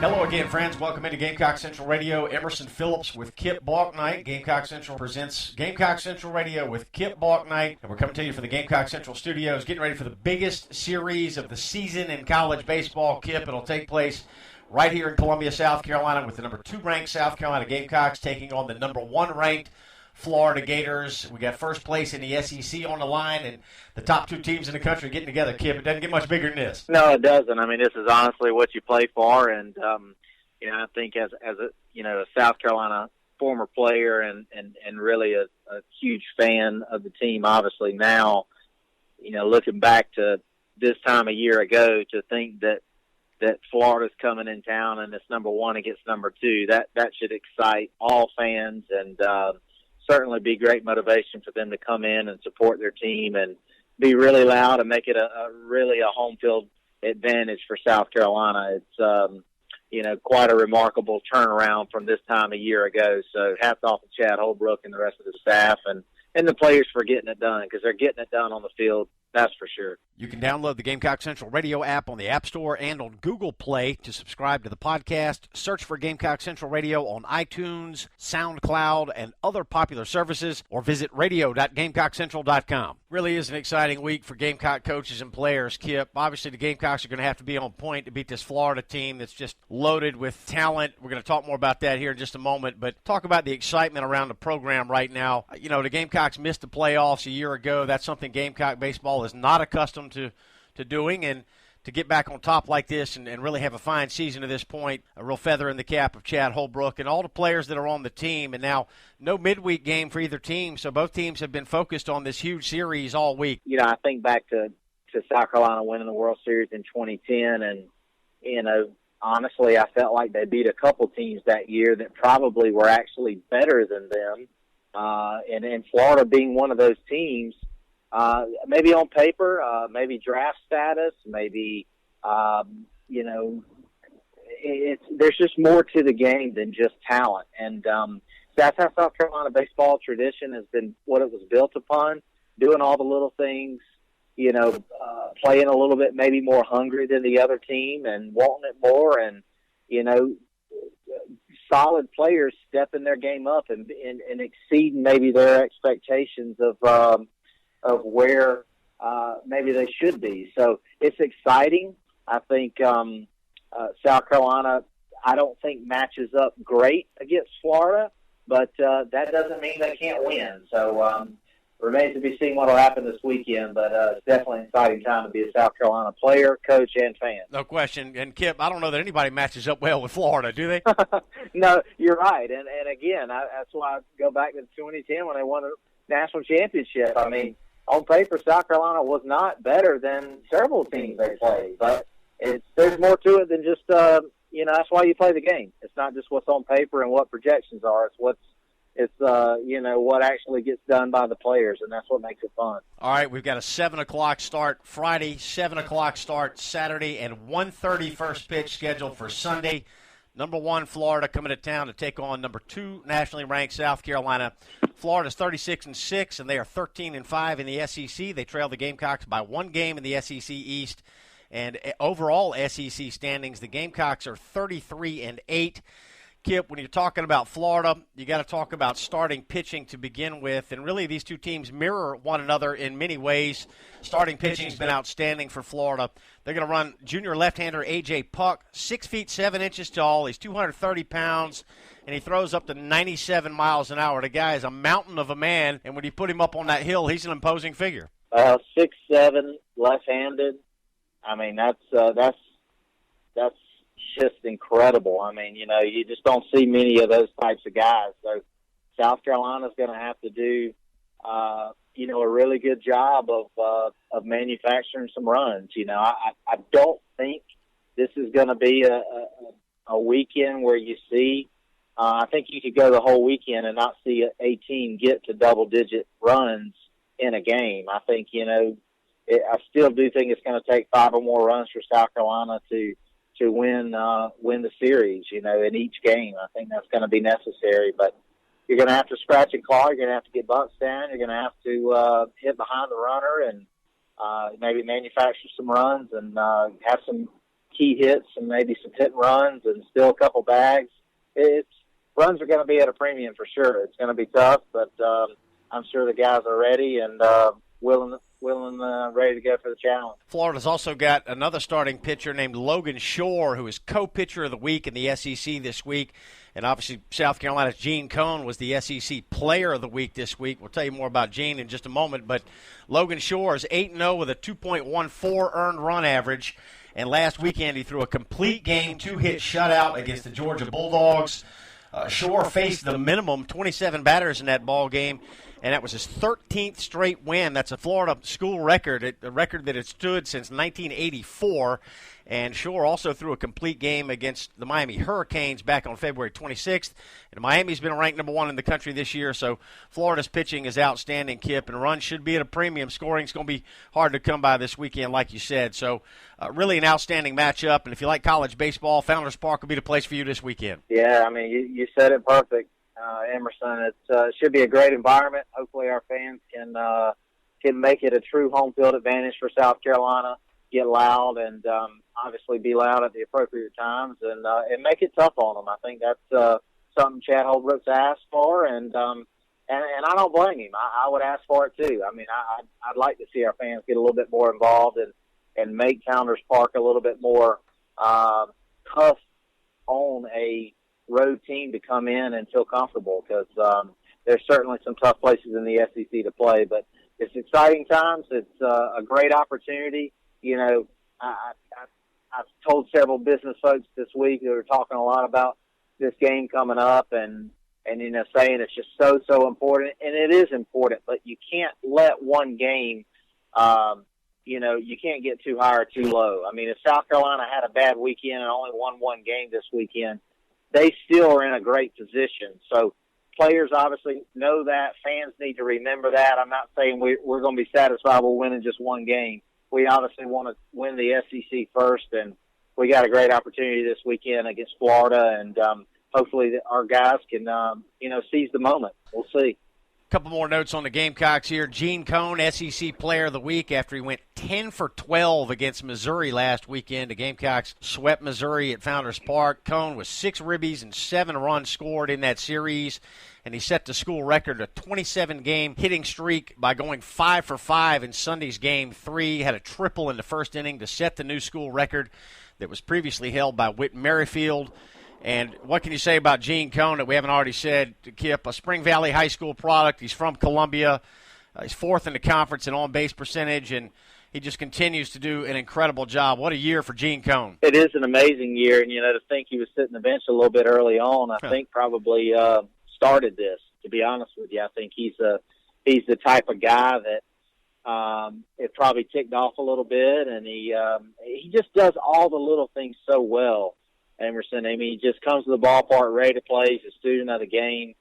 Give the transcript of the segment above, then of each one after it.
Hello again, friends. Welcome into Gamecock Central Radio. Emerson Phillips with Kip Bouknight. Gamecock Central presents Gamecock Central Radio with Kip Bouknight. And we're coming to you from the Gamecock Central studios, getting ready for the biggest series of the season in college baseball. Kip, it'll take place right here in Columbia, South Carolina, with the number 2 ranked South Carolina Gamecocks taking on the number 1 ranked Florida Gators. We got first place in the SEC on the line, and the top 2 teams in the country getting together. Kip, it doesn't get much bigger than this. No, it doesn't. I mean, this is honestly what you play for, and I think as a South Carolina former player and really a huge fan of the team, obviously now, looking back to this time a year ago, to think that Florida's coming in town and it's number 1 against number 2, that should excite all fans and certainly be great motivation for them to come in and support their team and be really loud and make it really a home field advantage for South Carolina. It's quite a remarkable turnaround from this time a year ago. So hats off to Chad Holbrook and the rest of the staff and the players for getting it done, because they're getting it done on the field. That's for sure. You can download the Gamecock Central Radio app on the App Store and on Google Play to subscribe to the podcast. Search for Gamecock Central Radio on iTunes, SoundCloud, and other popular services, or visit radio.GamecockCentral.com. Really is an exciting week for Gamecock coaches and players, Kip. Obviously, the Gamecocks are going to have to be on point to beat this Florida team that's just loaded with talent. We're going to talk more about that here in just a moment, but talk about the excitement around the program right now. The Gamecocks missed the playoffs a year ago. That's something Gamecock baseball is not accustomed to doing, and to get back on top like this and really have a fine season to this point, a real feather in the cap of Chad Holbrook and all the players that are on the team. And now no midweek game for either team, so both teams have been focused on this huge series all week. I think back to South Carolina winning the World Series in 2010, and honestly, I felt like they beat a couple teams that year that probably were actually better than them, and Florida being one of those teams. Maybe on paper, maybe draft status, maybe, there's just more to the game than just talent. And that's how South Carolina baseball tradition has been, what it was built upon, doing all the little things, playing a little bit maybe more hungry than the other team and wanting it more, and, solid players stepping their game up and exceeding maybe their expectations of where maybe they should be. So it's exciting. I think South Carolina, I don't think matches up great against Florida, but that doesn't mean they can't win. So remains to be seen what will happen this weekend, but it's definitely an exciting time to be a South Carolina player, coach, and fan. No question. And, Kip, I don't know that anybody matches up well with Florida, do they? No, you're right. And again, that's why I go back to 2010 when they won the national championship. I mean, on paper, South Carolina was not better than several teams they played, but there's more to it than just, that's why you play the game. It's not just what's on paper and what projections are. It's what actually gets done by the players, and that's what makes it fun. All right, we've got a 7 o'clock start Friday, 7 o'clock start Saturday, and 1:30 first pitch scheduled for Sunday. Number 1, Florida, coming to town to take on number 2, nationally ranked South Carolina. Florida's 36-6, and they are 13-5 in the SEC. They trail the Gamecocks by 1 game in the SEC East. And overall SEC standings, the Gamecocks are 33-8. Kip, when you're talking about Florida, you got to talk about starting pitching to begin with. And really, these two teams mirror one another in many ways. Starting pitching's been outstanding for Florida. They're going to run junior left-hander A.J. Puck, 6 feet 7 inches tall. He's 230 pounds, and he throws up to 97 miles an hour. The guy is a mountain of a man, and when you put him up on that hill, he's an imposing figure. 6'7", left-handed. I mean, that's just incredible. I mean, you just don't see many of those types of guys. So South Carolina's going to have to do, a really good job of manufacturing some runs. I don't think this is going to be a weekend where you see. I think you could go the whole weekend and not see a team get to double-digit runs in a game. I think, I still do think it's going to take 5 or more runs for South Carolina to win the series, in each game. I think that's going to be necessary, but you're going to have to scratch and claw. You're going to have to get bunts down. You're going to have to hit behind the runner and maybe manufacture some runs and have some key hits and maybe some hit and runs and steal a couple bags. Runs are going to be at a premium for sure. It's going to be tough, but I'm sure the guys are ready and willing, ready to go for the challenge. Florida's also got another starting pitcher named Logan Shore, who is co-pitcher of the week in the SEC this week. And obviously South Carolina's Gene Cone was the SEC player of the week this week. We'll tell you more about Gene in just a moment. But Logan Shore is 8-0 with a 2.14 earned run average. And last weekend he threw a complete game, 2-hit shutout against the Georgia Bulldogs. Shore faced the minimum 27 batters in that ball game, and that was his 13th straight win. That's a Florida school record, a record that had stood since 1984. And Shore also threw a complete game against the Miami Hurricanes back on February 26th. And Miami's been ranked number 1 in the country this year, so Florida's pitching is outstanding, Kip, and runs should be at a premium. Scoring's going to be hard to come by this weekend, like you said. So really an outstanding matchup, and if you like college baseball, Founders Park will be the place for you this weekend. Yeah, I mean, you said it perfect, Emerson. It should be a great environment. Hopefully our fans can make it a true home field advantage for South Carolina, get loud, and obviously be loud at the appropriate times, and make it tough on them. I think that's something Chad Holbrook's asked for, and I don't blame him. I would ask for it too. I mean, I'd like to see our fans get a little bit more involved and make Founders Park a little bit more tough on a road team to come in and feel comfortable, because there's certainly some tough places in the SEC to play, but it's exciting times. It's a great opportunity. You know, I've told several business folks this week who are talking a lot about this game coming up and you know, saying it's just so important, and it is important, but you can't let one game, you know, you can't get too high or too low. I mean, if South Carolina had a bad weekend and only won one game this weekend, they still are in a great position. So players obviously know that. Fans need to remember that. I'm not saying we're going to be satisfied with winning just one game. We obviously want to win the SEC first, and we got a great opportunity this weekend against Florida, and hopefully our guys can, you know, seize the moment. We'll see. A couple more notes on the Gamecocks here. Gene Cone, SEC Player of the Week, after he went 10 for 12 against Missouri last weekend. The Gamecocks swept Missouri at Founders Park. Cone was 6 ribbies and 7 runs scored in that series, and he set the school record, a 27-game hitting streak, by going 5 for 5 in Sunday's Game 3. Had a triple in the first inning to set the new school record that was previously held by Whit Merrifield. And what can you say about Gene Cone that we haven't already said, Kip? A Spring Valley High School product. He's from Columbia. He's 4th in the conference in on-base percentage, and he just continues to do an incredible job. What a year for Gene Cone. It is an amazing year, and, you know, to think he was sitting the bench a little bit early on, I think probably started this, to be honest with you. I think he's the type of guy that it probably ticked off a little bit, and he just does all the little things so well. Emerson, I mean, he just comes to the ballpark ready to play. He's a student of the game.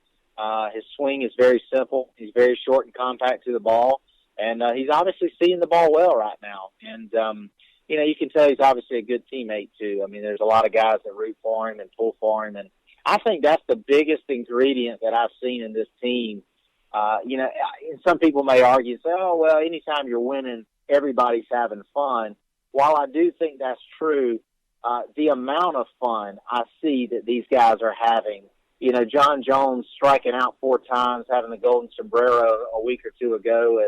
His swing is very simple. He's very short and compact to the ball, and he's obviously seeing the ball well right now. And, you know, you can tell he's obviously a good teammate, too. I mean, there's a lot of guys that root for him and pull for him, and I think that's the biggest ingredient that I've seen in this team. You know, some people may argue and say, oh, well, anytime you're winning, everybody's having fun. While I do think that's true, the amount of fun I see that these guys are having, you know, John Jones striking out 4 times, having the golden sombrero a week or 2 ago,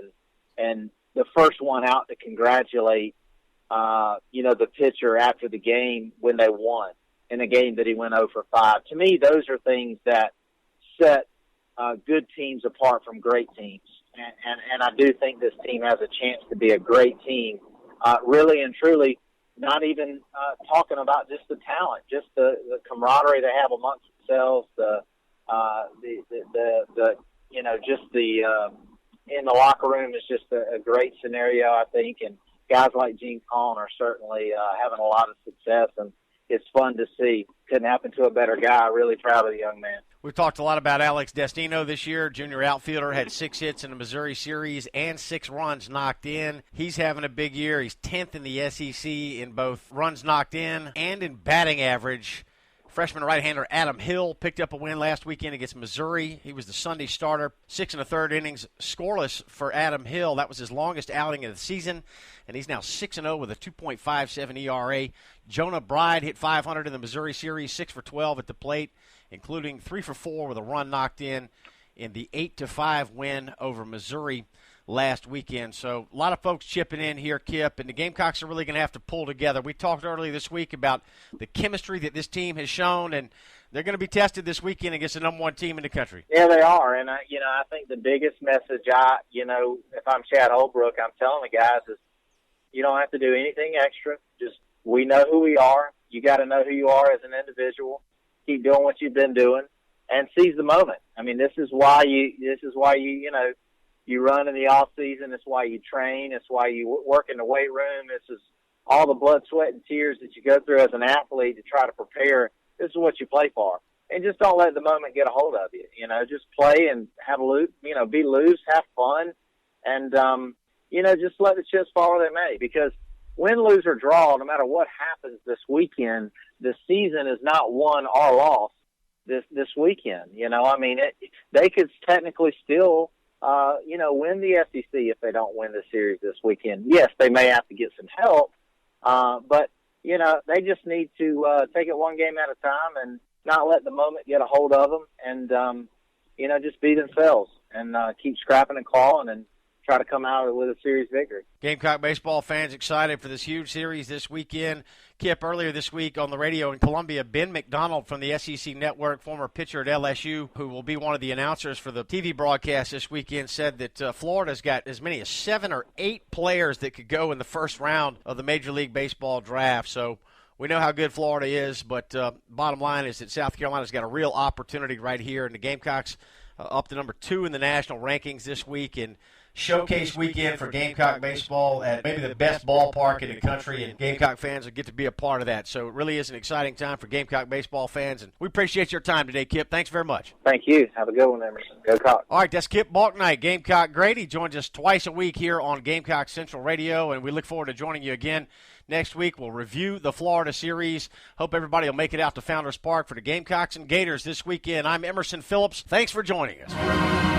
and the first one out to congratulate, you know, the pitcher after the game when they won in a game that he went 0 for 5. To me, those are things that set good teams apart from great teams. And I do think this team has a chance to be a great team, really and truly. Not even talking about just the talent, just the camaraderie they have amongst themselves, the you know, just the in the locker room is just a great scenario, I think, and guys like Gene Cone are certainly having a lot of success, and it's fun to see. Couldn't happen to a better guy. Really proud of the young man. We've talked a lot about Alex Destino this year. Junior outfielder, had 6 hits in the Missouri series and 6 runs knocked in. He's having a big year. He's 10th in the SEC in both runs knocked in and in batting average Freshman right-hander Adam Hill picked up a win last weekend against Missouri. He was the Sunday starter. 6 1/3 innings scoreless for Adam Hill. That was his longest outing of the season, and he's now 6-0 with a 2.57 ERA. Jonah Bride hit .500 in the Missouri series, 6 for 12 at the plate, including 3 for 4 with a run knocked in the 8-5 win over Missouri last weekend. So a lot of folks chipping in here, Kip, and the Gamecocks are really going to have to pull together. We talked earlier this week about the chemistry that this team has shown, and they're going to be tested this weekend against the number one team in the country. Yeah, they are, and I think the biggest message if I'm Chad Holbrook, I'm telling the guys is you don't have to do anything extra. Just we know who we are. You got to know who you are as an individual. Keep doing what you've been doing, and seize the moment. I mean, this is why you run in the off season. It's why you train. It's why you work in the weight room. This is all the blood, sweat, and tears that you go through as an athlete to try to prepare. This is what you play for, and just don't let the moment get a hold of you. Just play and have be loose, have fun, and just let the chips fall where they may. Because win, lose, or draw, no matter what happens this weekend, the season is not won or lost this weekend. They could technically still. Win the SEC if they don't win the series this weekend. Yes, they may have to get some help, but they just need to take it one game at a time and not let the moment get a hold of them, and just be themselves and keep scrapping and clawing and try to come out with a series victory. Gamecock baseball fans excited for this huge series this weekend. Kip, earlier this week on the radio in Columbia, Ben McDonald from the SEC Network, former pitcher at LSU, who will be one of the announcers for the TV broadcast this weekend, said that Florida's got as many as 7 or 8 players that could go in the first round of the Major League Baseball draft. So we know how good Florida is, but bottom line is that South Carolina's got a real opportunity right here, and the Gamecocks up to number 2 in the national rankings this week, and showcase weekend for Gamecock baseball at maybe the best ballpark in the country, and Gamecock fans will get to be a part of that. So it really is an exciting time for Gamecock baseball fans, and we appreciate your time today, Kip. Thanks very much. Thank you. Have a good one, Emerson. Go Cox. All right, that's Kip Bouknight, Gamecock great. He joins us twice a week here on Gamecock Central Radio, and we look forward to joining you again next week. We'll review the Florida series. Hope everybody will make it out to Founders Park for the Gamecocks and Gators this weekend. I'm Emerson Phillips. Thanks for joining us.